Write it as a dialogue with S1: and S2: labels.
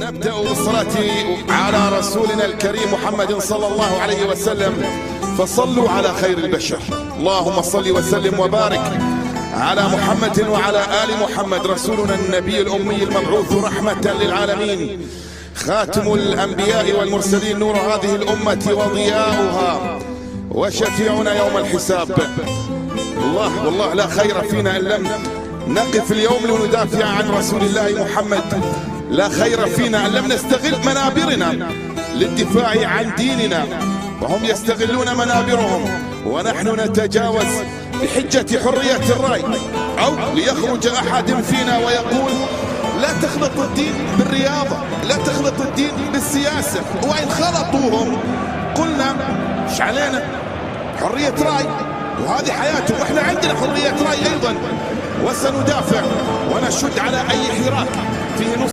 S1: نبدأ بالصلاة على رسولنا الكريم محمد صلى الله عليه وسلم، فصلوا على خير البشر. اللهم صل وسلم وبارك على محمد وعلى آل محمد، رسولنا النبي الأمي المبعوث رحمة للعالمين، خاتم الأنبياء والمرسلين، نور هذه الأمة وضياؤها، وشفيعنا يوم الحساب. الله والله لا خير فينا إن لم نقف اليوم لندافع عن رسول الله محمد، لا خير فينا إن لم نستغل منابرنا للدفاع عن ديننا، وهم يستغلون منابرهم ونحن نتجاوز بحجة حرية الرأي، أو ليخرج أحد فينا ويقول لا تخلط الدين بالرياضة، لا تخلط الدين بالسياسة، وإن خلطوهم قلنا مش علينا، حرية رأي وهذه حياتهم، واحنا عندنا حرية رأي أيضا، وسندافع ونشد على أي حراك فيه